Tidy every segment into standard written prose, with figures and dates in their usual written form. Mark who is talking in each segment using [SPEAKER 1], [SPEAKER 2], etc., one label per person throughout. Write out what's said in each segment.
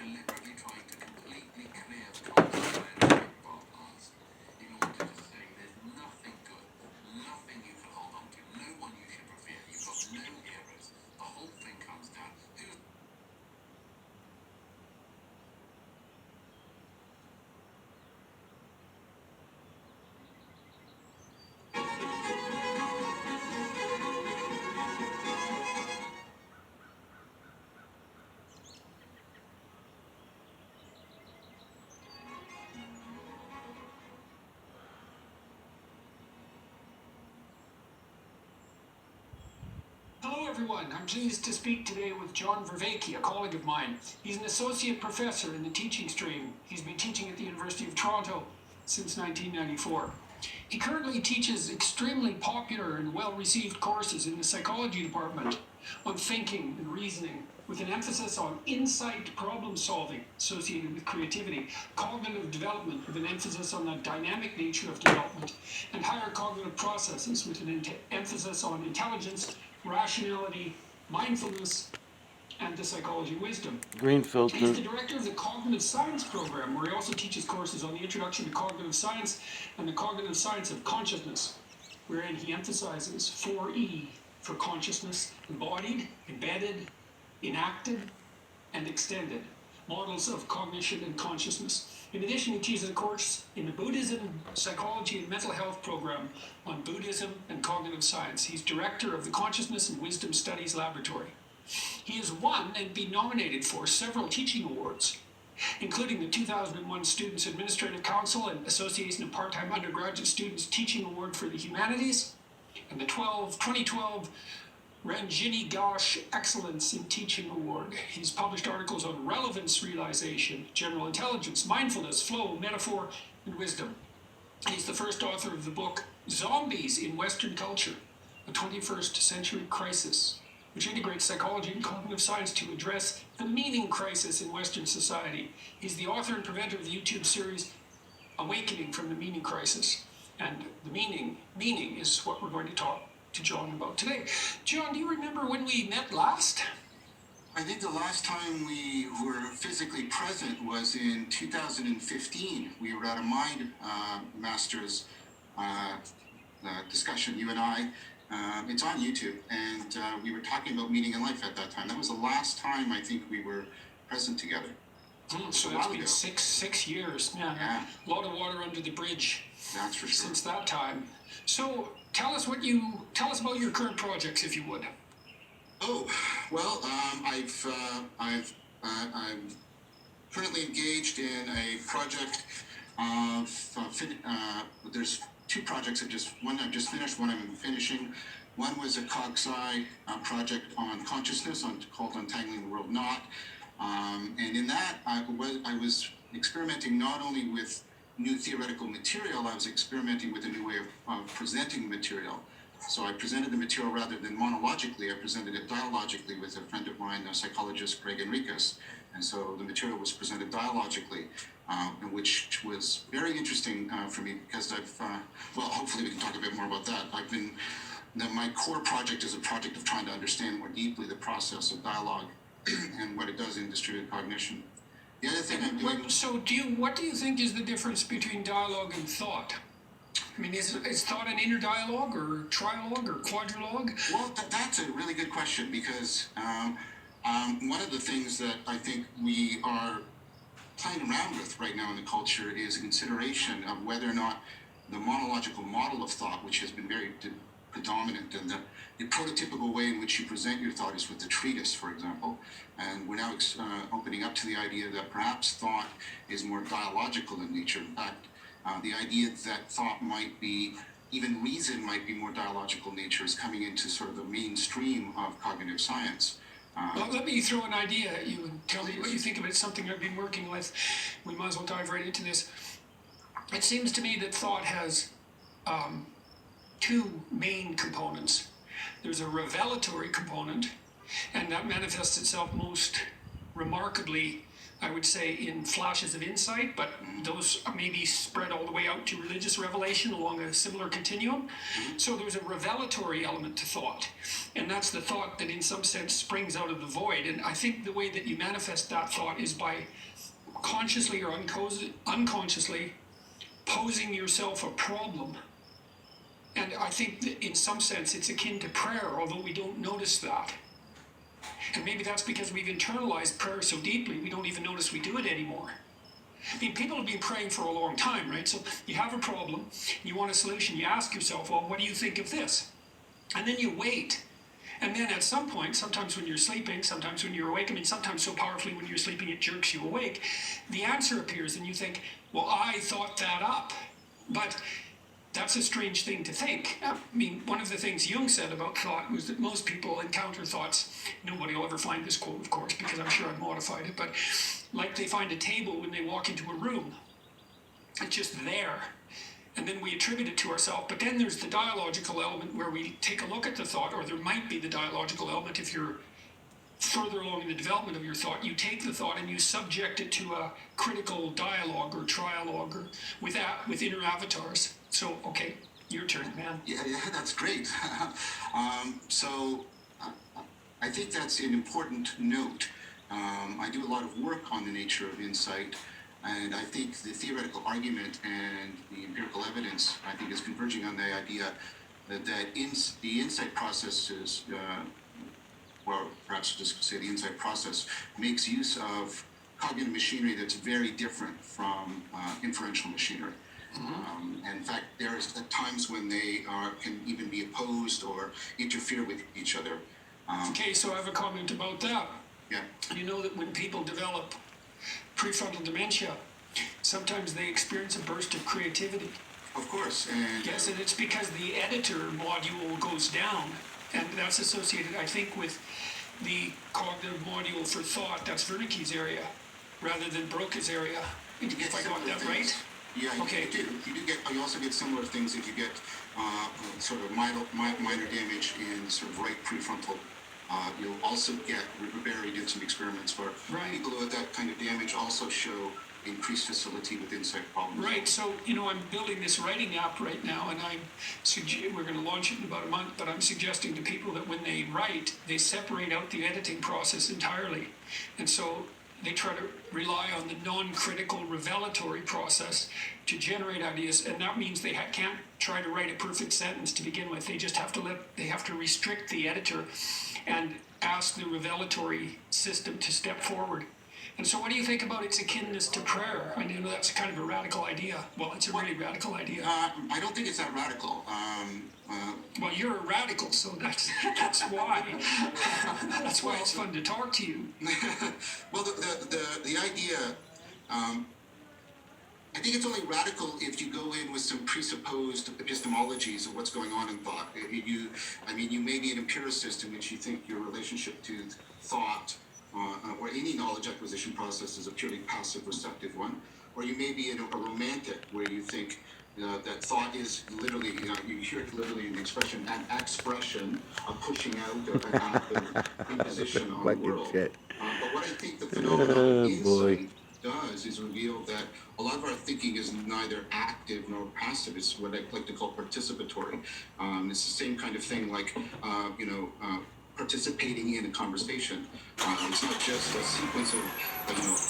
[SPEAKER 1] deliberately trying to completely clear the concept of our past in order to say there's nothing good, nothing you can hold on to, no one you should revere, you've got no heroes. The whole thing comes down.
[SPEAKER 2] Hello everyone, I'm pleased to speak today with John Vervaeke, a colleague of mine. He's an associate professor in the teaching stream. He's been teaching at the University of Toronto since 1994. He currently teaches extremely popular and well-received courses in the psychology department on thinking and reasoning, with an emphasis on insight problem solving associated with creativity, cognitive development with an emphasis on the dynamic nature of development, and higher cognitive processes with an emphasis on intelligence, rationality, mindfulness, and the psychology of wisdom.
[SPEAKER 3] Green filter.
[SPEAKER 2] He's the director of the Cognitive Science program, where he also teaches courses on the introduction to cognitive science and the cognitive science of consciousness, wherein he emphasizes 4E for consciousness: embodied, embedded, enacted, and extended models of cognition and consciousness. In addition, he teaches a course in the Buddhism, Psychology, and Mental Health program on Buddhism and cognitive science. He's director of the Consciousness and Wisdom Studies Laboratory. He has won and been nominated for several teaching awards, including the 2001 Students Administrative Council and Association of Part-Time Undergraduate Students Teaching Award for the Humanities, and the 2012 Ranjini Ghosh Excellence in Teaching Award. He's published articles on relevance realization, general intelligence, mindfulness, flow, metaphor, and wisdom. He's the first author of the book Zombies in Western Culture, a 21st Century Crisis, which integrates psychology and cognitive science to address the meaning crisis in Western society. He's the author and presenter of the YouTube series Awakening from the Meaning Crisis. And the meaning is what we're going to talk to John about today. John, do you remember when we met last?
[SPEAKER 1] I think the last time we were physically present was in 2015. We were at a Mind Masters discussion, you and I. It's on YouTube, and we were talking about meaning in life at that time. That was the last time I think we were present together.
[SPEAKER 2] So that's been six years. Yeah. A lot of water under the bridge.
[SPEAKER 1] That's for sure.
[SPEAKER 2] Since that time. So tell us about your current projects, if you would.
[SPEAKER 1] Oh, well, I'm currently engaged in a project there's two projects. One I've just finished, one I'm finishing. One was a CogSci project on consciousness called Untangling the World Knot. And in that, I was experimenting not only with new theoretical material, I was experimenting with a new way of presenting material. So I presented the material rather than monologically, I presented it dialogically with a friend of mine, a psychologist, Greg Enriquez. And so the material was presented dialogically, which was very interesting for me because hopefully we can talk a bit more about that. My core project is a project of trying to understand more deeply the process of dialogue and what it does in distributed cognition. The other thing I'm doing...
[SPEAKER 2] what do you think is the difference between dialogue and thought? I mean, is thought an inner dialogue or trialogue or quadrilogue?
[SPEAKER 1] Well, that's a really good question because one of the things that I think we are playing around with right now in the culture is a consideration of whether or not the monological model of thought, which has been very predominant, and the prototypical way in which you present your thought is with the treatise, for example. And we're now opening up to the idea that perhaps thought is more dialogical in nature. In fact, the idea that thought might be, even reason might be more dialogical nature is coming into sort of the mainstream of cognitive science.
[SPEAKER 2] Well, let me throw an idea at you and tell me what you think of it. It's something I've been working with. We might as well dive right into this. It seems to me that thought has two main components. There's a revelatory component, and that manifests itself most remarkably I would say, in flashes of insight, but those are maybe spread all the way out to religious revelation along a similar continuum. So there's a revelatory element to thought, and that's the thought that in some sense springs out of the void. And I think the way that you manifest that thought is by consciously or unconsciously posing yourself a problem. And I think that in some sense it's akin to prayer, although we don't notice that. And maybe that's because we've internalized prayer so deeply we don't even notice we do it anymore. I mean, people have been praying for a long time, right? So you have a problem, you want a solution, you ask yourself, well, what do you think of this? And then you wait. And then at some point, sometimes when you're sleeping, sometimes when you're awake, I mean, sometimes so powerfully when you're sleeping it jerks you awake, the answer appears and you think, well, I thought that up. But that's a strange thing to think. I mean, one of the things Jung said about thought was that most people encounter thoughts. Nobody will ever find this quote, of course, because I'm sure I've modified it, but like they find a table when they walk into a room. It's just there. And then we attribute it to ourselves. But then there's the dialogical element where we take a look at the thought, or there might be the dialogical element if you're further along in the development of your thought. You take the thought and you subject it to a critical dialogue or trialogue or with inner avatars. So, okay, your turn, man.
[SPEAKER 1] Yeah, that's great. So I think that's an important note. I do a lot of work on the nature of insight, and I think the theoretical argument and the empirical evidence, I think, is converging on the idea that the insight process is, or perhaps just say the insight process, makes use of cognitive machinery that's very different from inferential machinery. And in fact, there is at times when they can even be opposed or interfere with each other.
[SPEAKER 2] Okay, so I have a comment about that.
[SPEAKER 1] Yeah.
[SPEAKER 2] You know that when people develop prefrontal dementia, sometimes they experience a burst of creativity.
[SPEAKER 1] Of course. And
[SPEAKER 2] yes, and it's because the editor module goes down, and that's associated, I think, with the cognitive module for thought. That's Wernicke's area, rather than Broca's area. If I got that
[SPEAKER 1] things.
[SPEAKER 2] Right?
[SPEAKER 1] Yeah,
[SPEAKER 2] okay.
[SPEAKER 1] You do get. You also get similar things if you get sort of minor damage in sort of right prefrontal. You'll also get buried in some experiments where people with that kind of damage also show increased facility with insight problems.
[SPEAKER 2] Right. So I'm building this writing app right now, and we're going to launch it in about a month. But I'm suggesting to people that when they write, they separate out the editing process entirely, and so they try to rely on the non-critical revelatory process to generate ideas, and that means they can't try to write a perfect sentence to begin with. They just have to restrict the editor and ask the revelatory system to step forward. And so what do you think about its akinness to prayer? I know that's kind of a radical idea. Well, it's a really radical idea.
[SPEAKER 1] I don't think it's that radical.
[SPEAKER 2] Well, you're a radical, so that's why. That's why it's fun to talk to you.
[SPEAKER 1] Well, the idea, I think it's only radical if you go in with some presupposed epistemologies of what's going on in thought. You may be an empiricist in which you think your relationship to thought or any knowledge acquisition process is a purely passive receptive one, or you may be a romantic where you think that thought is literally, you hear it literally in the expression, an expression of pushing out of an act of imposition on the world. But what I think the phenomenon of insight does is reveal that a lot of our thinking is neither active nor passive. It's what I like to call participatory. It's the same kind of thing like, participating in a conversation. It's not just a sequence of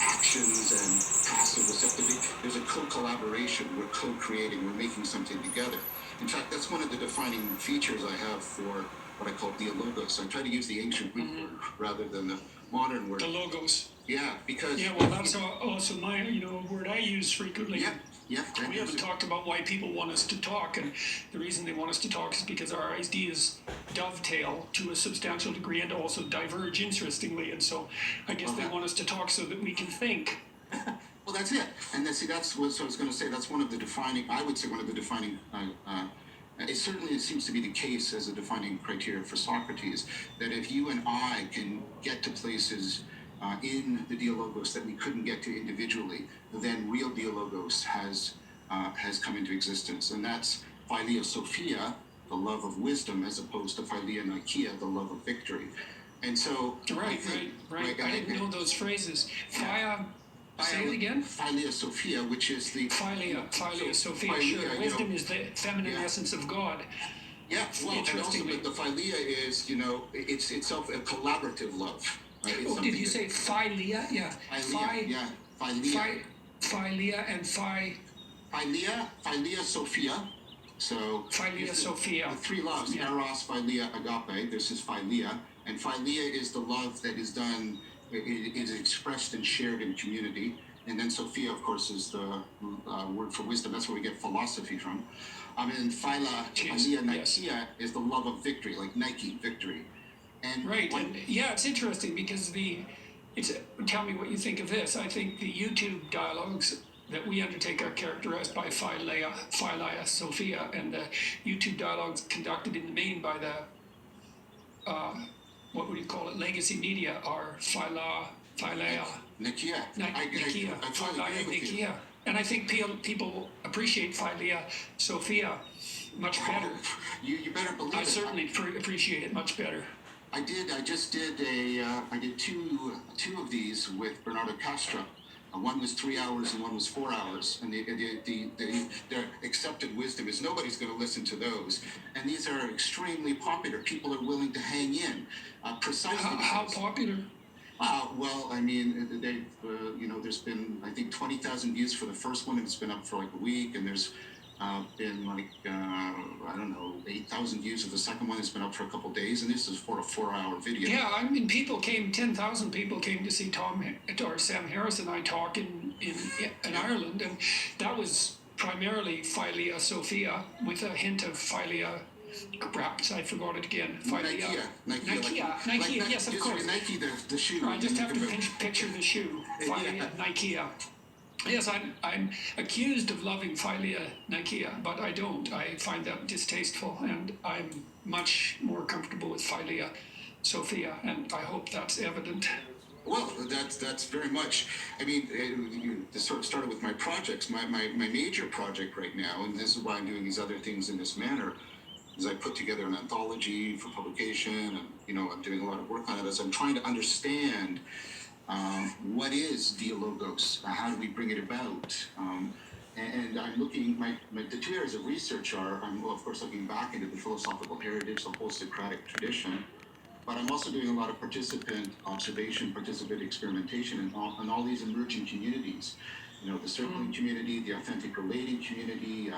[SPEAKER 1] actions and passive receptivity. There's a co-collaboration. We're co-creating. We're making something together. In fact, that's one of the defining features I have for what I call dialogos. I try to use the ancient Greek word rather than the modern word.
[SPEAKER 2] The logos.
[SPEAKER 1] Yeah, because...
[SPEAKER 2] Yeah, well, that's also my, word I use frequently.
[SPEAKER 1] Yeah.
[SPEAKER 2] We haven't talked about why people want us to talk, and the reason they want us to talk is because our ideas dovetail to a substantial degree and also diverge, interestingly, and so I guess they want us to talk so that we can think.
[SPEAKER 1] Well, that's it. And that's what I was going to say. That's one of the defining, I would say one of the defining, it seems to be the case as a defining criteria for Socrates, that if you and I can get to places in the dialogos that we couldn't get to individually, then real dialogos has come into existence. And that's Philia Sophia, the love of wisdom, as opposed to Philia Nikeia, the love of victory. And so...
[SPEAKER 2] Right. I didn't know those phrases. Say it again.
[SPEAKER 1] Philia Sophia, which is the
[SPEAKER 2] Philia Sophia.
[SPEAKER 1] Philia,
[SPEAKER 2] Sure. Wisdom is the feminine
[SPEAKER 1] yeah.
[SPEAKER 2] essence of God.
[SPEAKER 1] Yeah, well, and also
[SPEAKER 2] Interestingly.
[SPEAKER 1] the philia is, it's itself a collaborative love. It's
[SPEAKER 2] Oh, did you
[SPEAKER 1] that-
[SPEAKER 2] say philia? Yeah.
[SPEAKER 1] Philia, yeah, philia.
[SPEAKER 2] Philia and
[SPEAKER 1] Philia Sophia. So
[SPEAKER 2] Philia
[SPEAKER 1] it's
[SPEAKER 2] Sophia.
[SPEAKER 1] the three loves,
[SPEAKER 2] Yeah.
[SPEAKER 1] Eros, Philia, Agape. This is Philia, and Philia is the love that is done. It is expressed and shared in community. And then Sophia, of course, is the word for wisdom. That's where we get philosophy from. And Philia
[SPEAKER 2] Yes.
[SPEAKER 1] Nikeia is the love of victory, like Nike victory. And
[SPEAKER 2] Right, and yeah, it's interesting because tell me what you think of this. I think the YouTube dialogues that we undertake are characterized by Philia Sophia, and the YouTube dialogues conducted in the main by the, what would you call it, legacy media are Philia,
[SPEAKER 1] Nikeia.
[SPEAKER 2] Nikeia,
[SPEAKER 1] I totally agree with you.
[SPEAKER 2] Nikeia. And I think people appreciate Philia Sophia much better.
[SPEAKER 1] You better believe
[SPEAKER 2] I
[SPEAKER 1] it.
[SPEAKER 2] certainly appreciate it much better.
[SPEAKER 1] I just did I did two of these with Bernardo Castro. One was 3 hours and one was 4 hours. And their accepted wisdom is nobody's going to listen to those. And these are extremely popular. People are willing to hang in. Precisely.
[SPEAKER 2] How popular?
[SPEAKER 1] Well, I mean, there's been, I think, 20,000 views for the first one, and it's been up for like a week. And there's been like, I don't know, 8,000 views of the second one. It's been up for a couple days, and this is for a 4-hour video.
[SPEAKER 2] Yeah, I mean, 10,000 people came to see Sam Harris and I talk in Ireland, and that was primarily Philia Sophia with a hint of Philia, perhaps I forgot it again. Philia. Nikeia, yes, of course.
[SPEAKER 1] Nike, the shoe.
[SPEAKER 2] I just have to picture the shoe. Philia, Nikeia. Yes, I'm accused of loving Philia Nikeia, but I don't. I find that distasteful, and I'm much more comfortable with Philia Sophia, and I hope that's evident.
[SPEAKER 1] Well, that's very much. I mean, you sort of started with my projects. My major project right now, and this is why I'm doing these other things in this manner, is I put together an anthology for publication, and I'm doing a lot of work on it as I'm trying to understand. What is Dialogos? How do we bring it about? And I'm looking, the two areas of research are, I'm of course looking back into the philosophical heritage, the whole Socratic tradition, but I'm also doing a lot of participant observation, participant experimentation in all these emerging communities. The circling community, the authentic relating community,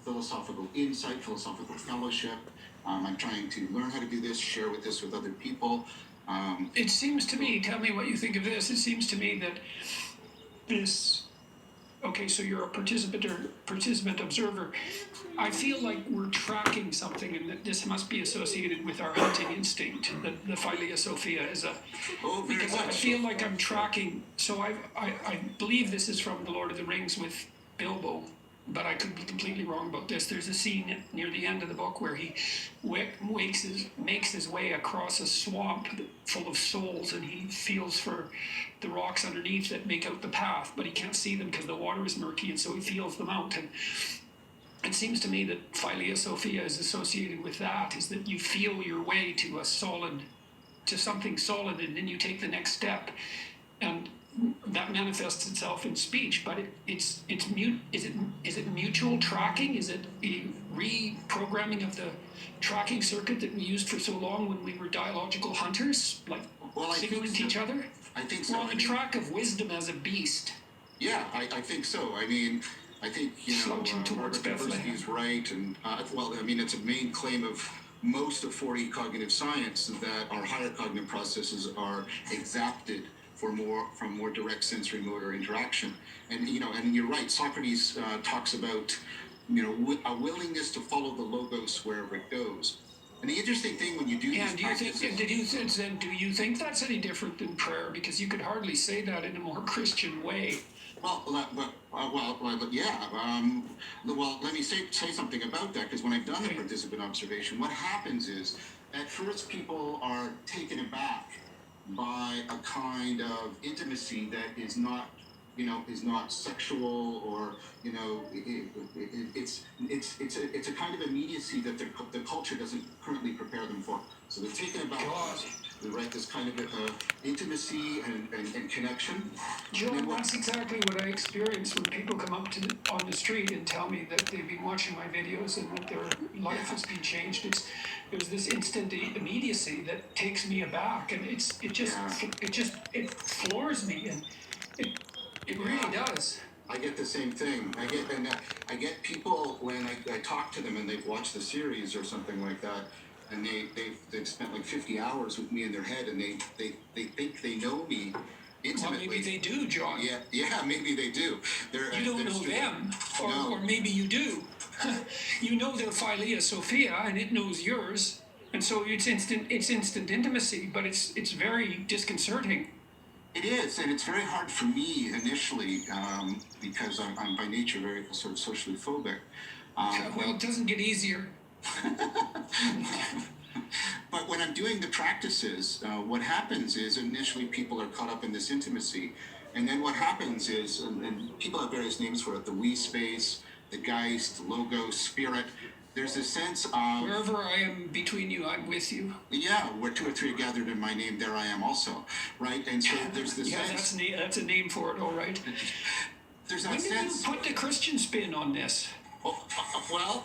[SPEAKER 1] philosophical insight, philosophical fellowship. I'm trying to learn how to do this, share this with other people.
[SPEAKER 2] It seems to me, tell me what you think of this, it seems to me that okay, so you're a participant observer. I feel like we're tracking something, and that this must be associated with our hunting instinct, the Philia Sophia is because I feel like I'm tracking, so I believe this is from The Lord of the Rings with Bilbo, but I could be completely wrong about this. There's a scene near the end of the book where he makes his way across a swamp full of souls, and he feels for the rocks underneath that make out the path, but he can't see them because the water is murky, and so he feels them out. And it seems to me that Philia Sophia is associated with that, is that you feel your way to something solid, and then you take the next step. And that manifests itself in speech, but is it mutual tracking? Is it a reprogramming of the tracking circuit that we used for so long when we were dialogical hunters, like signaling to each other?
[SPEAKER 1] I think so.
[SPEAKER 2] We're on the track of wisdom as a beast.
[SPEAKER 1] Yeah, I think so. I mean, I think
[SPEAKER 2] Slouching towards
[SPEAKER 1] Peterson is right, and it's a main claim of most of 4E cognitive science that our higher cognitive processes are exacted from more direct sensory motor interaction. And you're right, Socrates talks about a willingness to follow the logos wherever it goes. And the interesting thing when you do these practices,
[SPEAKER 2] do you think that's any different than prayer? Because you could hardly say that in a more Christian way.
[SPEAKER 1] Well, yeah. Well, let me say something about that, because when I've done the participant observation, what happens is at first people are taken aback by a kind of intimacy that is not sexual, or it's a kind of immediacy that the culture doesn't currently prepare them for. So they're taken aback. right? This kind of intimacy and connection.
[SPEAKER 2] John, that's exactly what I experience when people come up on the street and tell me that they've been watching my videos and that their life has been changed. There's this instant immediacy that takes me aback, and it floors me, and it really does.
[SPEAKER 1] I get the same thing. I get people when I talk to them and they've watched the series or something like that, and they've spent like 50 hours with me in their head, and they think they know me intimately.
[SPEAKER 2] Well, maybe they do, John.
[SPEAKER 1] Yeah, maybe they do.
[SPEAKER 2] You don't know them,
[SPEAKER 1] No.
[SPEAKER 2] or maybe you do. You know their Philia Sophia, and it knows yours, and so it's instant intimacy, but it's very disconcerting.
[SPEAKER 1] It is, and it's very hard for me initially because I'm by nature very sort of socially phobic.
[SPEAKER 2] Well, it doesn't get easier.
[SPEAKER 1] But when I'm doing the practices, what happens is initially people are caught up in this intimacy. And then what happens is, and people have various names for it, the we space, the Geist, the Logos, Spirit. There's a sense of...
[SPEAKER 2] Wherever I am between you, I'm with you.
[SPEAKER 1] Yeah, where two or three are gathered in my name, there I am also, right? And so there's this sense...
[SPEAKER 2] That's a name for it, all right.
[SPEAKER 1] There's that
[SPEAKER 2] When
[SPEAKER 1] sense...
[SPEAKER 2] did you put the Christian spin on this?
[SPEAKER 1] Well,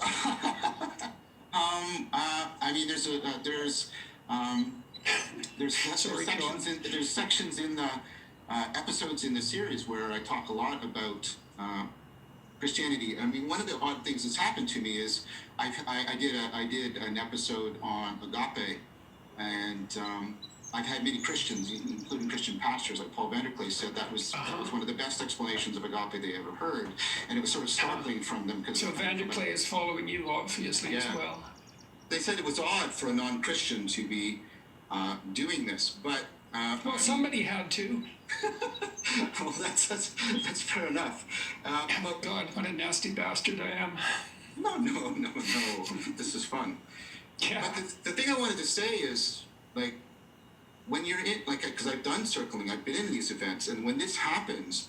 [SPEAKER 1] I mean, there's sections in the episodes in the series where I talk a lot about Christianity. I mean, one of the odd things that's happened to me is I did an episode on agape, and I've had many Christians, including Christian pastors like Paul Vanderklay, said that was one of the best explanations of agape they ever heard, and it was sort of startling from them.
[SPEAKER 2] So Vanderklay is following you, obviously, as well.
[SPEAKER 1] They said it was odd for a non-Christian to be doing this, but
[SPEAKER 2] well, somebody had to.
[SPEAKER 1] well, that's fair enough.
[SPEAKER 2] Oh God, what a nasty bastard I am.
[SPEAKER 1] No. This is fun.
[SPEAKER 2] Yeah.
[SPEAKER 1] But the thing I wanted to say is, like, when you're in, like, because I've done circling, I've been in these events, and when this happens,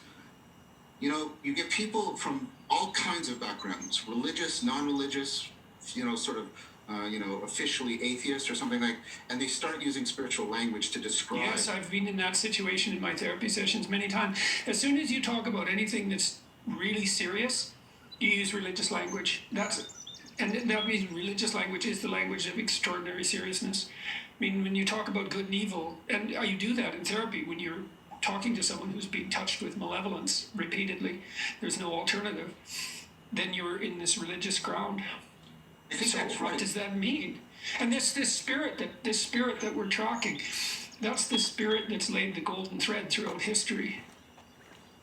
[SPEAKER 1] you know, you get people from all kinds of backgrounds, religious, non-religious, you know, sort of, officially atheist or something like, and they start using spiritual language to describe.
[SPEAKER 2] Yes, I've been in that situation in my therapy sessions many times. As soon as you talk about anything that's really serious, you use religious language. And that means religious language is the language of extraordinary seriousness. I mean, when you talk about good and evil, and you do that in therapy when you're talking to someone who's being touched with malevolence repeatedly, there's no alternative, then you're in this religious ground.
[SPEAKER 1] I think
[SPEAKER 2] So
[SPEAKER 1] that's
[SPEAKER 2] what
[SPEAKER 1] right.
[SPEAKER 2] does that mean? And this spirit that we're tracking, that's the spirit that's laid the golden thread throughout history.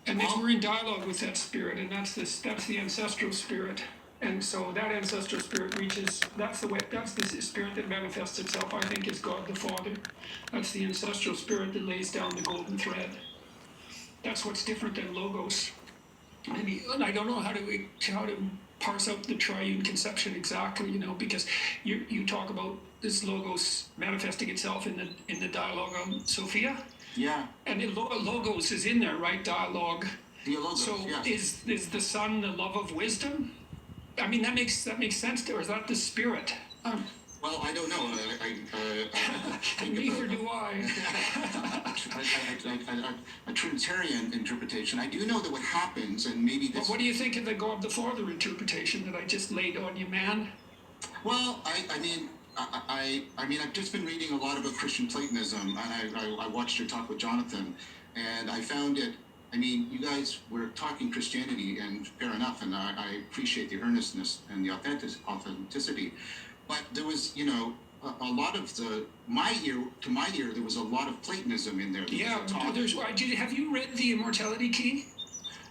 [SPEAKER 2] And if we're in dialogue with that spirit, and that's the ancestral spirit. And so that ancestral spirit that's the spirit that manifests itself, I think, is God the Father. That's the ancestral spirit that lays down the golden thread. That's what's different than Logos. And I don't know how to parse out the triune conception exactly, because you talk about this Logos manifesting itself in the dialogue on Sophia.
[SPEAKER 1] Yeah.
[SPEAKER 2] And Logos is in there, right? Dialogue.
[SPEAKER 1] The Logos,
[SPEAKER 2] So
[SPEAKER 1] yes.
[SPEAKER 2] is the Son the love of wisdom? I mean, that makes sense to, or is that the spirit?
[SPEAKER 1] Well, I don't know. I
[SPEAKER 2] Neither do I.
[SPEAKER 1] a Trinitarian interpretation. I do know that what happens, and maybe
[SPEAKER 2] But
[SPEAKER 1] this.
[SPEAKER 2] what do you think of the God the Father interpretation that I just laid on you, man?
[SPEAKER 1] Well, I mean, I've just been reading a lot about Christian Platonism, and I watched your talk with Jonathan, and I found it. I mean, you guys were talking Christianity, and fair enough, and I appreciate the earnestness and the authenticity. But there was, a lot of to my ear, there was a lot of Platonism in there.
[SPEAKER 2] Yeah, have you read The Immortality Key?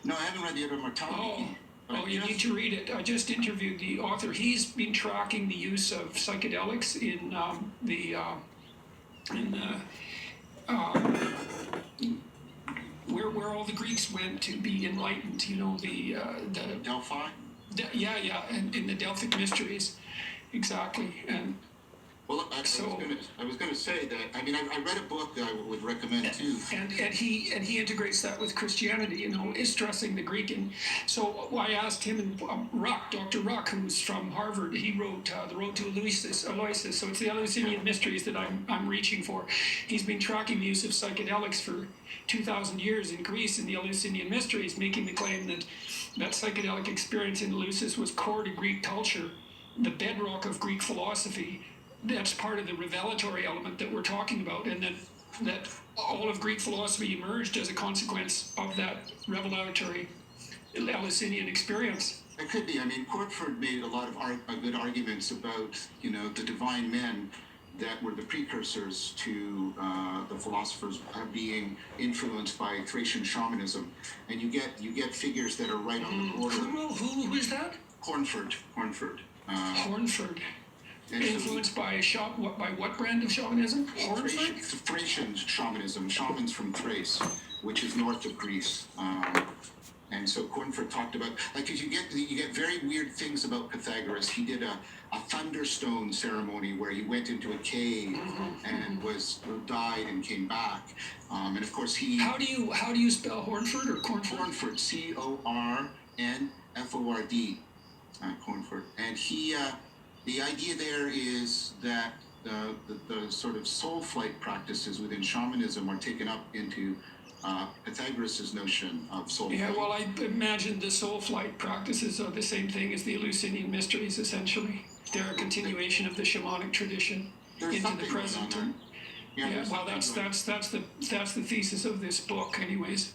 [SPEAKER 1] No, I haven't read the Immortality Key.
[SPEAKER 2] You need to read it. I just interviewed the author. He's been tracking the use of psychedelics in where all the Greeks went to be enlightened. The
[SPEAKER 1] Delphi.
[SPEAKER 2] and in the Delphic mysteries, exactly. And
[SPEAKER 1] Well,
[SPEAKER 2] So-
[SPEAKER 1] I was gonna say that, I mean, I read a book that I would recommend too.
[SPEAKER 2] And he integrates that with Christianity, is stressing the Greek. And so I asked him, and Dr. Ruck, who's from Harvard, he wrote The Road to Aloysius. So it's the Eleusinian Mysteries that I'm reaching for. He's been tracking the use of psychedelics for 2,000 years in Greece in the Eleusinian Mysteries, making the claim that psychedelic experience in Eleusis was core to Greek culture, the bedrock of Greek philosophy. That's part of the revelatory element that we're talking about, and that all of Greek philosophy emerged as a consequence of that revelatory Eleusinian experience.
[SPEAKER 1] It could be. I mean, Cornford made a lot of good arguments about, the divine men that were the precursors to the philosophers being influenced by Thracian shamanism, and you get figures that are right on the border.
[SPEAKER 2] Who is that?
[SPEAKER 1] Cornford.
[SPEAKER 2] Hornford.
[SPEAKER 1] And so
[SPEAKER 2] Influenced by what brand of shamanism? Hornford?
[SPEAKER 1] Thracian shamanism, shamans from Thrace, which is north of Greece. And so Cornford talked about, like, because you get very weird things about Pythagoras. He did a thunderstone ceremony where he went into a cave and died and came back. And of course
[SPEAKER 2] How do you spell Hornford or Cornford?
[SPEAKER 1] Cornford, Cornford, Cornford, and he. The idea there is that the sort of soul flight practices within shamanism are taken up into Pythagoras' notion of soul
[SPEAKER 2] Yeah,
[SPEAKER 1] flight.
[SPEAKER 2] well, I imagine the soul flight practices are the same thing as the Eleusinian Mysteries, essentially. They're a continuation of the shamanic tradition
[SPEAKER 1] There's
[SPEAKER 2] into the
[SPEAKER 1] something going
[SPEAKER 2] present.
[SPEAKER 1] on there.
[SPEAKER 2] Yeah,
[SPEAKER 1] there's
[SPEAKER 2] well,
[SPEAKER 1] something
[SPEAKER 2] that's
[SPEAKER 1] going on.
[SPEAKER 2] the thesis of this book, anyways.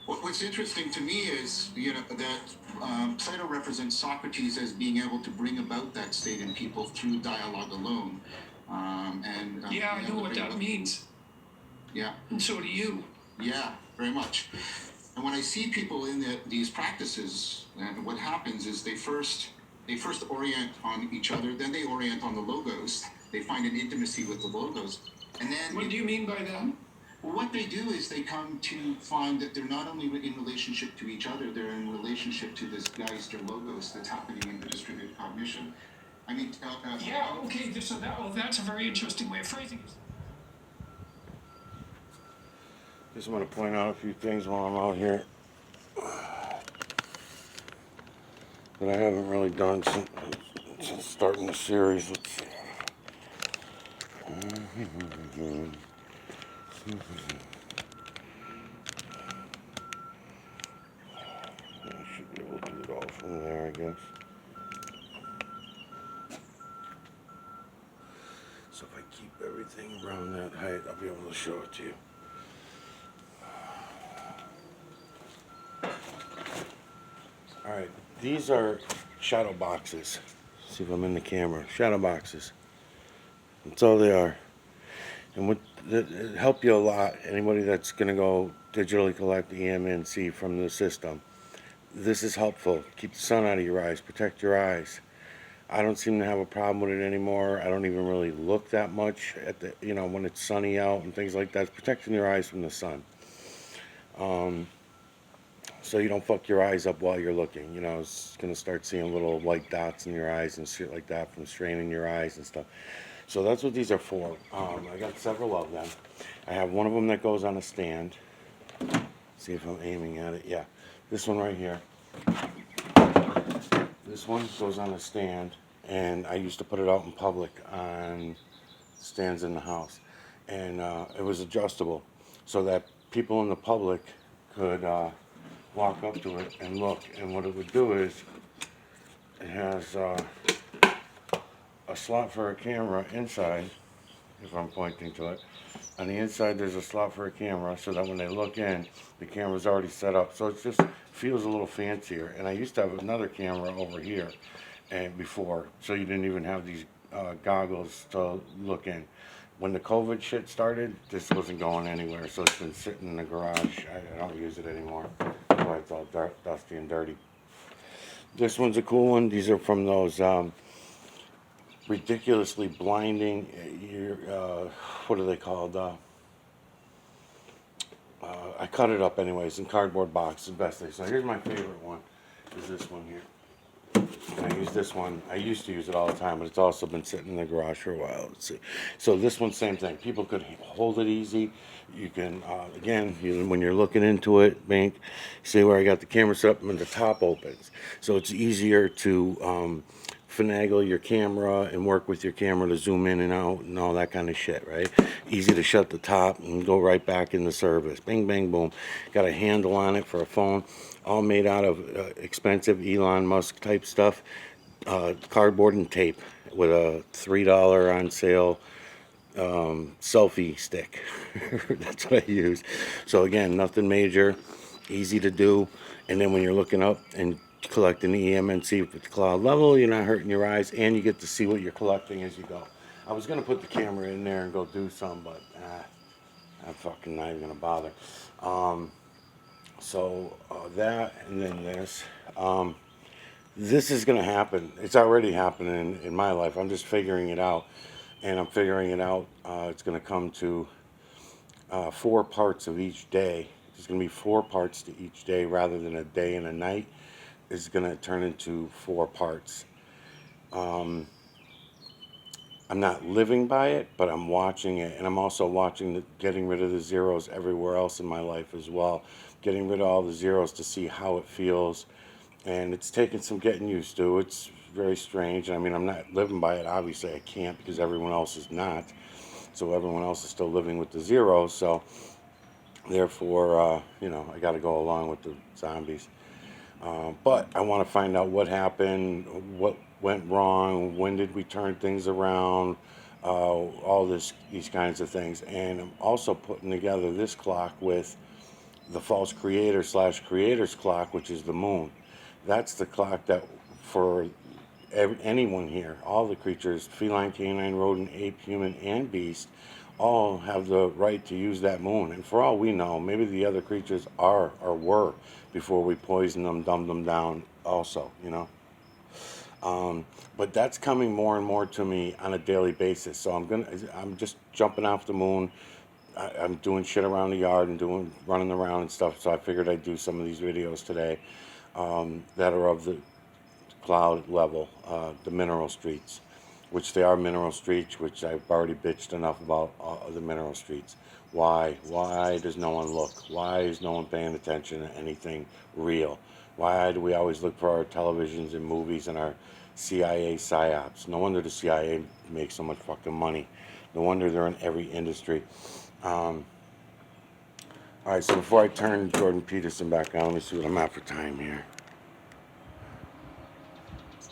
[SPEAKER 1] What's interesting to me is, that Plato represents Socrates as being able to bring about that state in people through dialogue alone.
[SPEAKER 2] Yeah, I know what that means,
[SPEAKER 1] Yeah.
[SPEAKER 2] and so do you.
[SPEAKER 1] Yeah, very much. And when I see people in these practices, and what happens is they first orient on each other, then they orient on the logos. They find an intimacy with the logos, and then
[SPEAKER 2] What do you mean by that?
[SPEAKER 1] well, what they do is they come to find that they're not only in relationship to each other, they're in relationship to this Geist or logos that's happening in the distributed cognition. I mean,
[SPEAKER 2] Yeah, okay, so that's a very interesting way of phrasing it.
[SPEAKER 3] Just want to point out a few things while I'm out here that I haven't really done since starting the series. Let's see. I should be able to do it all from there, I guess. So if I keep everything around that height, I'll be able to show it to you. Alright, these are shadow boxes. See if I'm in the camera. Shadow boxes. That's all they are. And it help you a lot. Anybody that's going to go digitally collect EMNC from the system. This is helpful. Keep the sun out of your eyes. Protect your eyes. I don't seem to have a problem with it anymore. I don't even really look that much at when it's sunny out and things like that. It's protecting your eyes from the sun. So you don't fuck your eyes up while you're looking. It's going to start seeing little white dots in your eyes and shit like that from straining your eyes and stuff. So that's what these are for. I got several of them. I have one of them that goes on a stand. See if I'm aiming at it. Yeah. This one right here. This one goes on a stand, and I used to put it out in public on stands in the house. And it was adjustable so that people in the public could walk up to it and look. And what it would do is it has a slot for a camera inside, if I'm pointing to it. On the inside there's a slot for a camera so that when they look in, the camera's already set up. So it just feels a little fancier. And I used to have another camera over here and before, so you didn't even have these goggles to look in. When the COVID shit started, this wasn't going anywhere, so it's been sitting in the garage. I don't use it anymore. That's why it's all dusty and dirty. This one's a cool one. These are from those ridiculously blinding, what are they called? I cut it up anyways in cardboard box, the best thing. So here's my favorite one, is this one here. And I use this one. I used to use it all the time, but it's also been sitting in the garage for a while. Let's see. So this one, same thing. People could hold it easy. You can, again, when you're looking into it, Bank, see where I got the camera set up and the top opens. So it's easier to finagle your camera and work with your camera to zoom in and out and all that kind of shit, right? Easy to shut the top and go right back into service. Bing, bang, boom. Got a handle on it for a phone, all made out of expensive Elon Musk type stuff, cardboard and tape with a $3 on sale selfie stick. That's what I use. So again, nothing major, easy to do. And then when you're looking up and collecting the EMNC with the cloud level, you're not hurting your eyes, and you get to see what you're collecting as you go. I was gonna put the camera in there and go do some, but I'm fucking not even gonna bother. So that, and then this. This is gonna happen. It's already happening in my life. I'm just figuring it out, and I'm figuring it out. It's gonna come to 4 parts of each day. There's going to be 4 parts to each day rather than a day and a night. It's going to turn into 4 parts. I'm not living by it, but I'm watching it, and I'm also watching getting rid of the zeros everywhere else in my life as well. Getting rid of all the zeros to see how it feels, and it's taking some getting used to. It's very strange. I mean, I'm not living by it. Obviously, I can't because everyone else is not. So everyone else is still living with the zeros. So therefore, I got to go along with the zombies. But I want to find out what happened, what went wrong, when did we turn things around, all these kinds of things. And I'm also putting together this clock with the false creator / creator's clock, which is the moon. That's the clock that for anyone here, all the creatures, feline, canine, rodent, ape, human, and beast, all have the right to use that moon. And for all we know, maybe the other creatures are or were before we poisoned them, dumbed them down also, But that's coming more and more to me on a daily basis. So I'm just jumping off the moon. I'm doing shit around the yard and running around and stuff. So I figured I'd do some of these videos today that are of the cloud level, the mineral streets, which they are mineral streets, which I've already bitched enough about the mineral streets. Why does no one look? Why is no one paying attention to anything real? Why do we always look for our televisions and movies and our CIA psyops? No wonder the CIA makes so much fucking money. No wonder they're in every industry. All right, so before I turn Jordan Peterson back on, let me see what I'm at for time here.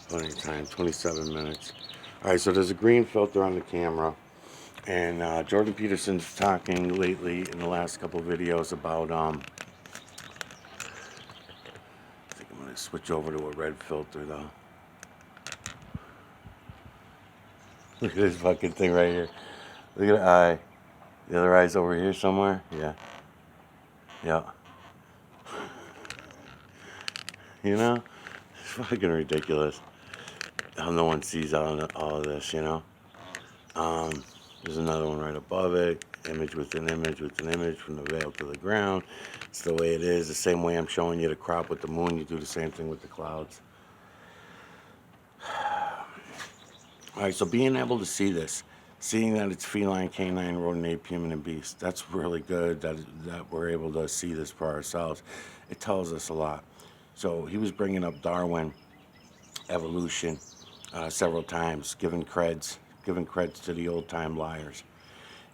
[SPEAKER 3] Plenty of time, 27 minutes. All right, so there's a green filter on the camera, and Jordan Peterson's talking lately in the last couple of videos about, I think I'm going to switch over to a red filter, though. Look at this fucking thing right here. Look at the eye. The other eye's over here somewhere. Yeah. Yeah. It's fucking ridiculous how no one sees all of this, There's another one right above it. Image within image within image from the veil to the ground. It's the way it is. The same way I'm showing you the crop with the moon, you do the same thing with the clouds. All right, so being able to see this, seeing that it's feline, canine, rodent, ape, human, and beast, that's really good that we're able to see this for ourselves. It tells us a lot. So he was bringing up Darwin, evolution, several times, giving creds to the old-time liars.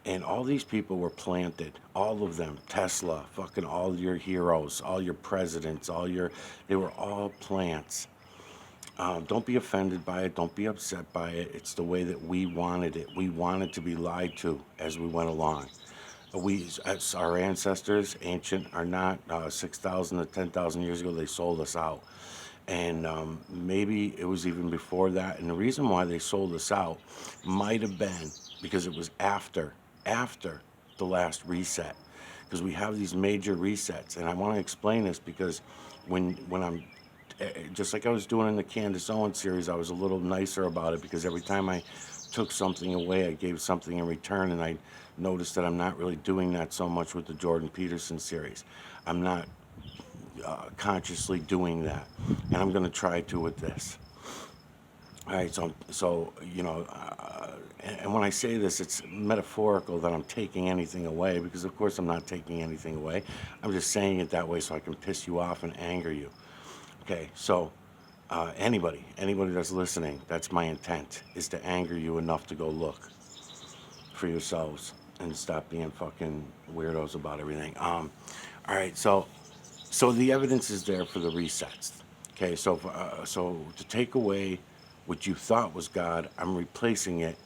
[SPEAKER 3] And all these people were planted, all of them, Tesla, fucking all your heroes, all your presidents, they were all plants. Don't be offended by it. Don't be upset by it. It's the way that we wanted it. We wanted to be lied to as we went along. As our ancestors, ancient or not, 6,000 to 10,000 years ago, they sold us out. And maybe it was even before that. And the reason why they sold us out might have been because it was after the last reset. Because we have these major resets. And I want to explain this because when I'm, just like I was doing in the Candace Owens series, I was a little nicer about it because every time I took something away, I gave something in return, and I noticed that I'm not really doing that so much with the Jordan Peterson series. I'm not consciously doing that, and I'm going to try to with this. All right, so and when I say this, it's metaphorical that I'm taking anything away because, of course, I'm not taking anything away. I'm just saying it that way so I can piss you off and anger you. Okay, so anybody that's listening, that's my intent, is to anger you enough to go look for yourselves and stop being fucking weirdos about everything. All right, so the evidence is there for the resets. Okay, so to take away what you thought was God, I'm replacing it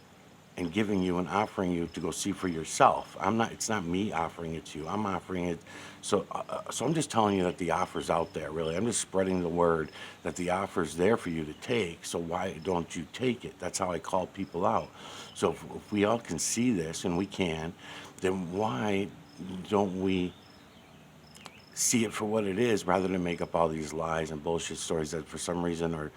[SPEAKER 3] and giving you and offering you to go see for yourself. I'm not. It's not me offering it to you. I'm offering it. So I'm just telling you that the offer's out there. Really, I'm just spreading the word that the offer's there for you to take. So why don't you take it? That's how I call people out. So if we all can see this, and we can, then why don't we see it for what it is rather than make up all these lies and bullshit stories that for some reason are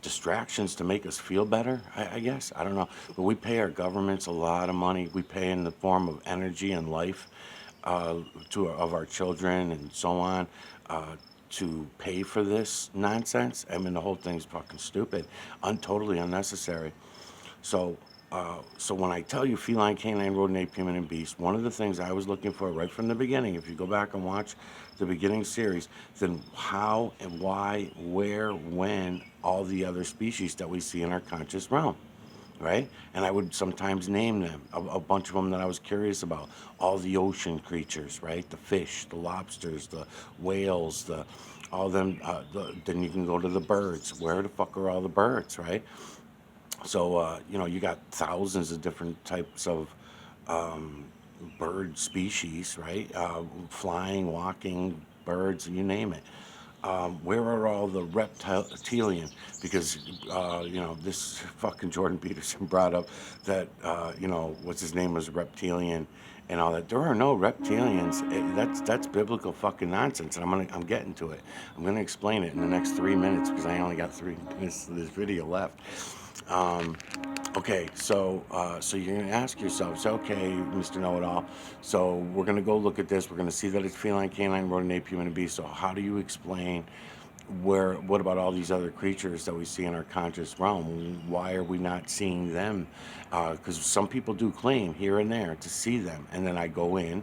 [SPEAKER 3] distractions to make us feel better, I guess. I don't know. But we pay our governments a lot of money. We pay in the form of energy and life uh, of our children and so on to pay for this nonsense. I mean, the whole thing's fucking stupid, totally unnecessary. So, so when I tell you feline, canine, rodent, ape, human, and beast, one of the things I was looking for right from the beginning, if you go back and watch the beginning series, then how and why, where, when, all the other species that we see in our conscious realm, right? And I would sometimes name them, a bunch of them that I was curious about. All the ocean creatures, right? The fish, the lobsters, the whales, the all them. Then you can go to the birds. Where the fuck are all the birds, right? So, you got thousands of different types of bird species, right? Flying, walking birds, you name it. Where are all the reptilian? Because, this fucking Jordan Peterson brought up that, what's his name was reptilian and all that. There are no reptilians. That's biblical fucking nonsense, and I'm getting to it. I'm gonna explain it in the next 3 minutes because I only got 3 minutes of this video left. Um, okay, so you're gonna ask yourself, so okay, Mr. Know-It-All. So we're gonna go look at this. We're gonna see that it's feline, canine, rodent, ape, human, and beast. So how do you explain what about all these other creatures that we see in our conscious realm? Why are we not seeing them? Because some people do claim here and there to see them, and then I go in.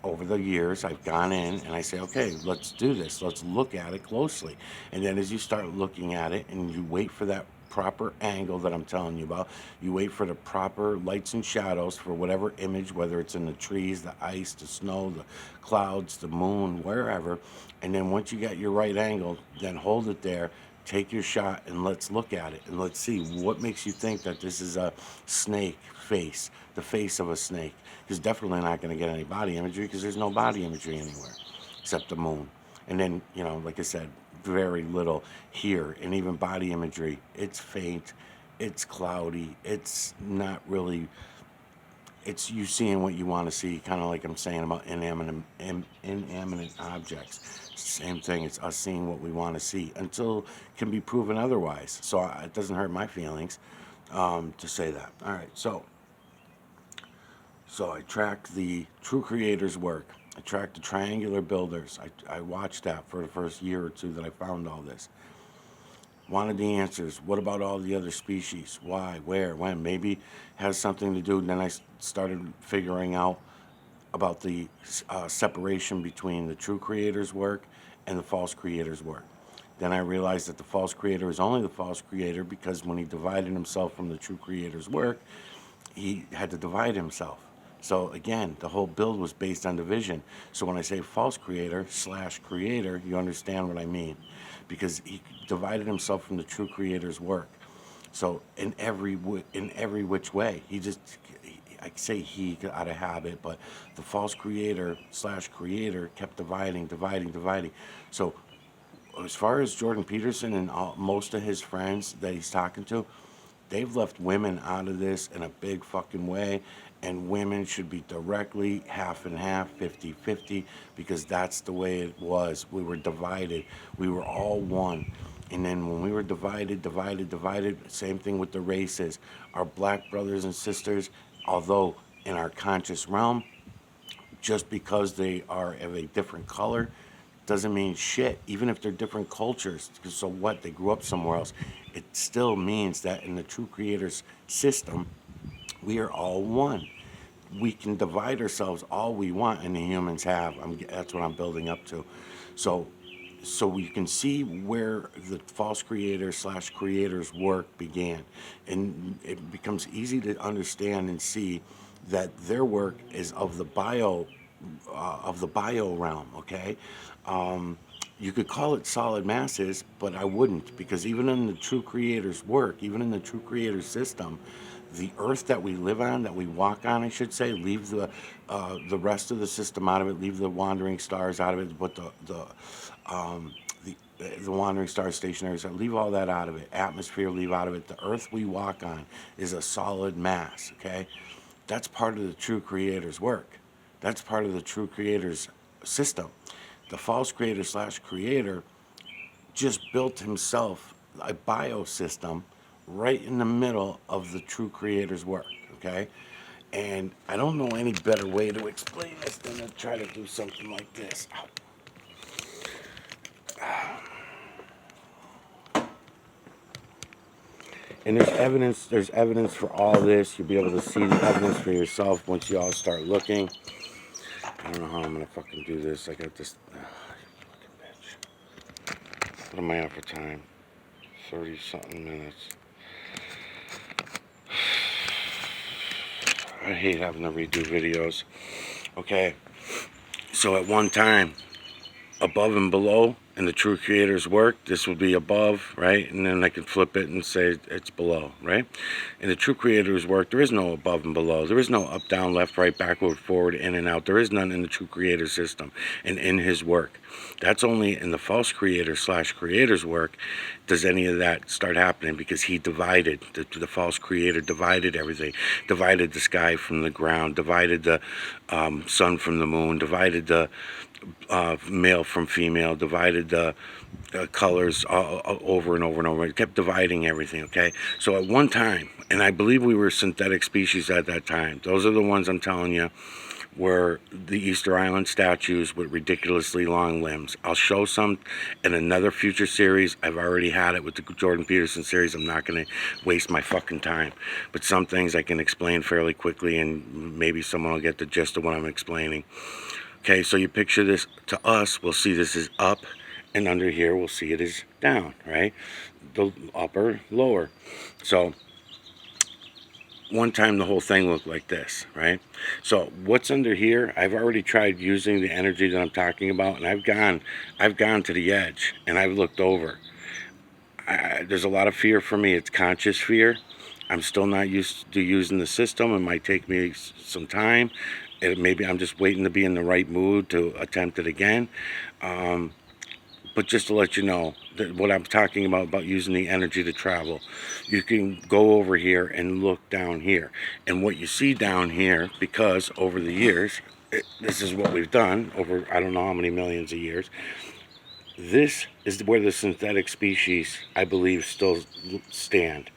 [SPEAKER 3] Over the years, I've gone in and I say, okay, let's do this. Let's look at it closely. And then as you start looking at it and you wait for that proper angle that I'm telling you about, you wait for the proper lights and shadows for whatever image, whether it's in the trees, the ice, the snow, the clouds, the moon, wherever. And then once you got your right angle, then hold it there, take your shot, and let's look at it. And let's see what makes you think that this is a snake face, the face of a snake. Because definitely not going to get any body imagery because there's no body imagery anywhere except the moon. And then, like I said, very little here. And even body imagery, it's faint, it's cloudy, it's not really, it's you seeing what you want to see, kind of like I'm saying about inanimate objects. Same thing, it's us seeing what we want to see until it can be proven otherwise. So it doesn't hurt my feelings to say that. All right, so I tracked the True Creators' work. I tracked the Triangular Builders. I watched that for the first year or two that I found all this. Wanted the answers. What about all the other species? Why? Where? When? Maybe has something to do. Then I started figuring out about the separation between the True Creator's work and the False Creator's work. Then I realized that the false creator is only the false creator because when he divided himself from the true creator's work, he had to divide himself. So again, the whole build was based on division. So when I say false creator / creator, you understand what I mean, because he divided himself from the true creator's work. So in every which way, I say he out of habit, but the false creator / creator kept dividing. So as far as Jordan Peterson and most of his friends that he's talking to, they've left women out of this in a big fucking way, and women should be directly half and half, 50-50, because that's the way it was. We were divided. We were all one. And then when we were divided, same thing with the races. Our black brothers and sisters, although in our conscious realm, just because they are of a different color, doesn't mean shit, even if they're different cultures. So what? They grew up somewhere else. It still means that in the true creator's system, we are all one. We can divide ourselves all we want, and the humans have. That's what I'm building up to. So, so we can see where the false creator slash creator's work began, and it becomes easy to understand and see that their work is of the bio realm. Okay, you could call it solid masses, but I wouldn't, because even in the true creator's work, even in the true creator's system, the earth that we live on, that we walk on, I should say, leave the rest of the system out of it, leave the wandering stars out of it, but um, the wandering stars, stationary stars, leave all that out of it. Atmosphere, leave out of it. The earth we walk on is a solid mass. Okay, that's part of the true creator's work. That's part of the true creator's system. The false creator slash creator just built himself a biosystem right in the middle of the true creator's work. Okay, and I don't know any better way to explain this than to try to do something like this. And there's evidence for all this. You'll be able to see the evidence for yourself once you all start looking. I don't know how I'm gonna fucking do this. I got this. Fucking bitch. What am I at for time? 30 something minutes. I hate having to redo videos. Okay, so at one time, above and below in the true creator's work, this would be above, right? And then I could flip it and say it's below, right? In the true creator's work, there is no above and below. There is no up, down, left, right, backward, forward, in and out. There is none in the true creator system and in his work. That's only in the false creator slash creator's work does any of that start happening, because he divided, the false creator divided everything, divided the sky from the ground, divided the sun from the moon, divided the male from female, divided the colors over and over and over. It kept dividing everything. Okay, so at one time, and I believe we were synthetic species at that time. Those are the ones I'm telling you were the Easter Island statues with ridiculously long limbs. I'll show some in another future series. I've already had it with the Jordan Peterson series. I'm not going to waste my fucking time. But some things I can explain fairly quickly, and maybe someone will get the gist of what I'm explaining. Okay, so you picture this. To us, we'll see this is up, and under here we'll see it is down, right? The upper, lower. So one time the whole thing looked like this, right? So what's under here, I've already tried using the energy that I'm talking about, and I've gone to the edge, and I've looked over. There's a lot of fear for me. It's conscious fear. I'm still not used to using the system. It might take me some time. Maybe I'm just waiting to be in the right mood to attempt it again. But just to let you know that what I'm talking about using the energy to travel, you can go over here and look down here. And what you see down here, because over the years, this is what we've done over I don't know how many millions of years. This is where the synthetic species, I believe, still stand.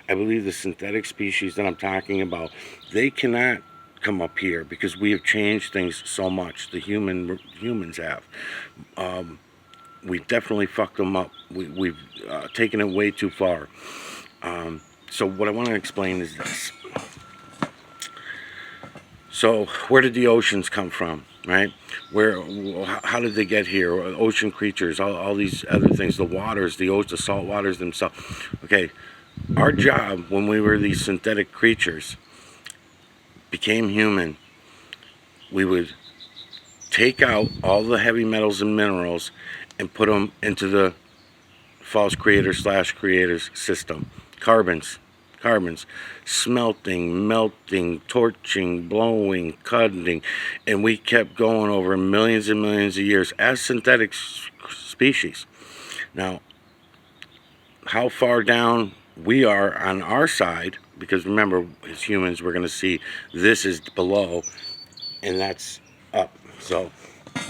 [SPEAKER 3] I believe the synthetic species that I'm talking about, they cannot come up here because we have changed things so much. The humans have. We've definitely fucked them up. We've taken it way too far. So what I want to explain is this. So where did the oceans come from, right? How did they get here? Ocean creatures, all these other things, the waters, the salt waters themselves. Okay, our job when we were these synthetic creatures, became human, we would take out all the heavy metals and minerals and put them into the false creator slash creator's system. Carbons, smelting, melting, torching, blowing, cutting, and we kept going over millions and millions of years as synthetic species. Now, how far down we are on our side, because remember, as humans, we're going to see this is below and that's up. So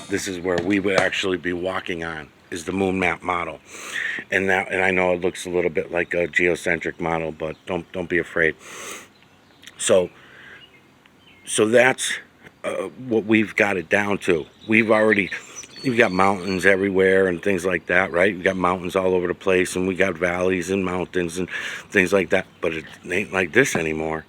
[SPEAKER 3] this is where we would actually be walking on, is the moon map model. And I know it looks a little bit like a geocentric model, but don't be afraid. So that's what we've got it down to. We've already you've got mountains everywhere and things like that, right? You've got mountains all over the place, and we got valleys and mountains and things like that, but it ain't like this anymore.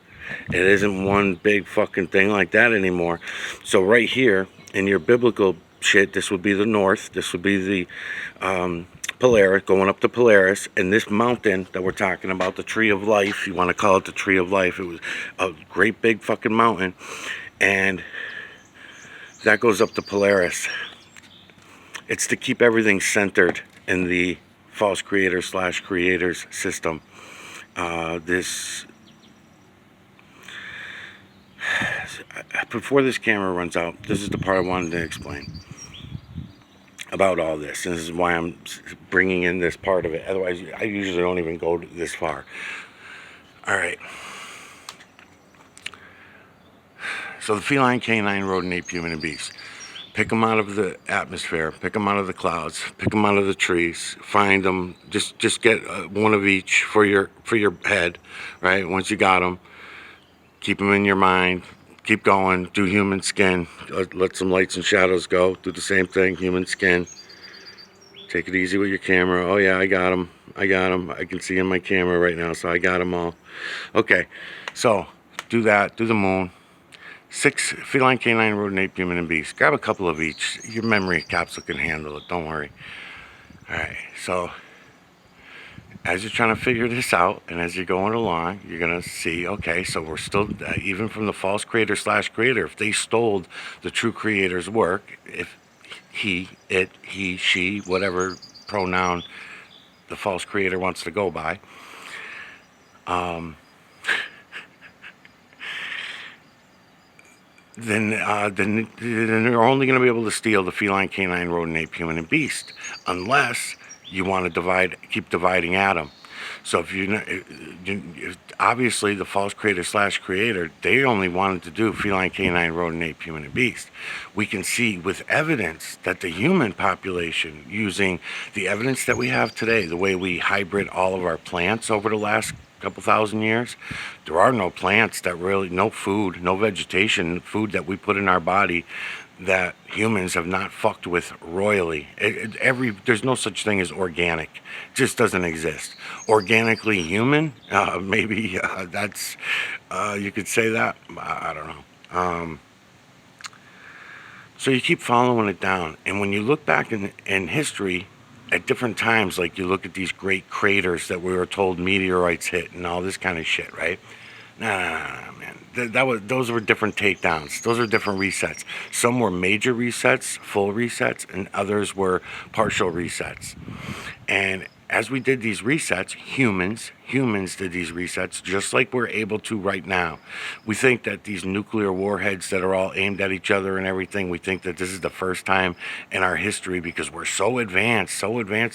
[SPEAKER 3] It isn't one big fucking thing like that anymore. So right here in your biblical shit, this would be the north. This would be the Polaris, going up to Polaris, and this mountain that we're talking about, the tree of life, you want to call it the tree of life. It was a great big fucking mountain, and that goes up to Polaris. It's to keep everything centered in the false creator slash creators system. Before this camera runs out, this is the part I wanted to explain about all this. And this is why I'm bringing in this part of it. Otherwise, I usually don't even go this far. All right. So the feline, canine, rodent, ape, human, and beast. Pick them out of the atmosphere. Pick them out of the clouds. Pick them out of the trees. Find them. Just get one of each for your head, right? Once you got them, keep them in your mind. Keep going. Do human skin. Let some lights and shadows go. Do the same thing. Human skin. Take it easy with your camera. Oh yeah, I got them. I got them. I can see in my camera right now, so I got them all. Okay, so do that. Do the moon. 6 feline, canine, rodent, ape, human, and beast. Grab a couple of each. Your memory capsule can handle it. Don't worry. All right. So as you're trying to figure this out, and as you're going along, you're gonna see. Okay, so we're still even from the false creator slash creator. If they stole the true creator's work, if he, it, he, she, whatever pronoun the false creator wants to go by, then they're only going to be able to steal the feline, canine, rodent, ape, human, and beast, unless you want to keep dividing Adam. So if obviously the false creator slash creator, they only wanted to do feline, canine, rodent, ape, human, and beast. We can see with evidence that the human population, using the evidence that we have today, the way we hybrid all of our plants over the last couple thousand years, there are no plants that really, no food, no vegetation, food that we put in our body that humans have not fucked with royally. There's no such thing as organic. It just doesn't exist. Organically human, maybe that's, you could say that. I don't know. So you keep following it down. And when you look back in history, at different times, like you look at these great craters that we were told meteorites hit and all this kind of shit, right? Nah, man. Those were different takedowns. Those are different resets. Some were major resets, full resets, and others were partial resets. And as we did these resets, humans did these resets just like we're able to right now. We think that these nuclear warheads that are all aimed at each other and everything, we think that this is the first time in our history because we're so advanced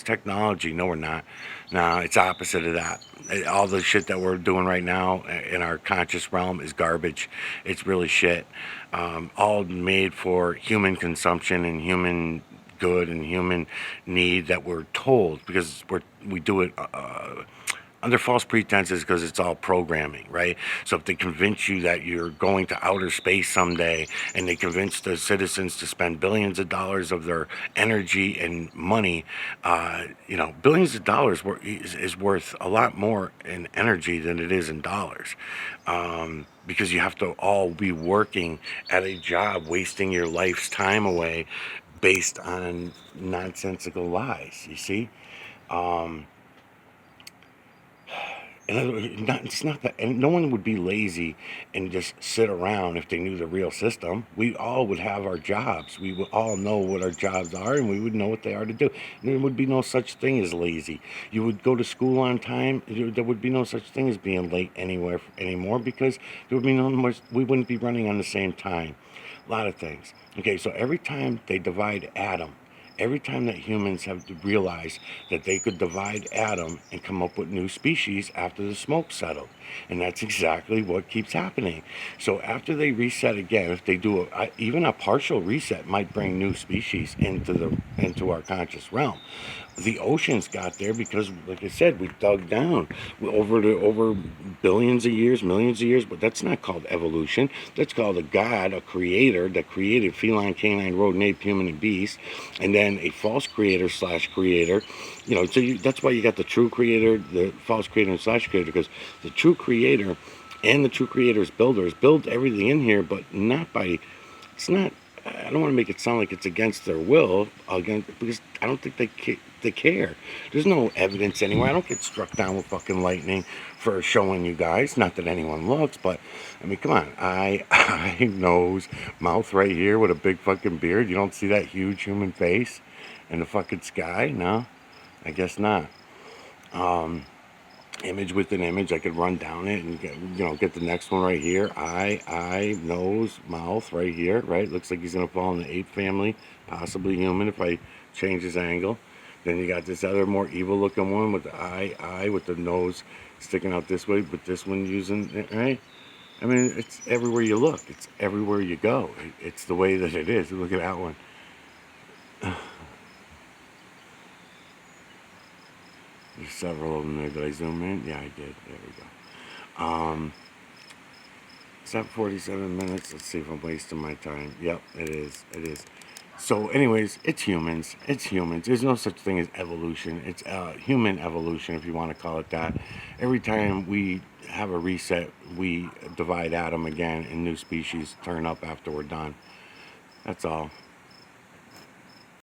[SPEAKER 3] technology. No, we're not. No, it's opposite of that. All the shit that we're doing right now in our conscious realm is garbage. It's really shit. All made for human consumption and human good and human need that we're told, because we do it under false pretenses because it's all programming, right? So if they convince you that you're going to outer space someday, and they convince the citizens to spend billions of dollars of their energy and money, billions of dollars is worth a lot more in energy than it is in dollars. Because you have to all be working at a job, wasting your life's time away based on nonsensical lies, you see? It's not that, and no one would be lazy and just sit around if they knew the real system. We all would have our jobs. We would all know what our jobs are, and we would know what they are to do. There would be no such thing as lazy. You would go to school on time. There would be no such thing as being late anymore, because there would be no more. We wouldn't be running on the same time. A lot of things. Okay, so every time they divide Adam, every time that humans have to realize that they could divide Adam and come up with new species after the smoke settled. And that's exactly what keeps happening. So after they reset again, if they do even a partial reset might bring new species into our conscious realm. the oceans got there because, like I said, we dug down over billions of years, millions of years. But that's not called evolution. That's called a god, a creator that created feline, canine, rodent, ape, human, and beast, and then a false creator slash creator. That's why you got the true creator, the false creator, and slash creator, because the true creator and the true creator's builders build everything in here, but not by. It's not. I don't want to make it sound like it's against their will, because I don't think they care. There's no evidence anywhere. I don't get struck down with fucking lightning for showing you guys. Not that anyone looks, but I mean, come on. Eye, nose, mouth right here with a big fucking beard. You don't see that huge human face in the fucking sky? No, I guess not. Image with an image, I could run down it and get the next one right here. Eye, nose, mouth right here, right? Looks like he's gonna fall in the ape family, possibly human if I change his angle. Then you got this other more evil looking one with the eye with the nose sticking out this way, but this one using it, right? I mean, it's everywhere you look, it's everywhere you go. It's the way that it is. Look at that one. There's several of them there. Did I zoom in? Yeah, I did. There we go. It's at 47 minutes. Let's see if I'm wasting my time. Yep, it is. It is. So, anyways, it's humans. It's humans. There's no such thing as evolution. It's human evolution, if you want to call it that. Every time we have a reset, we divide atom again, and new species turn up after we're done. That's all.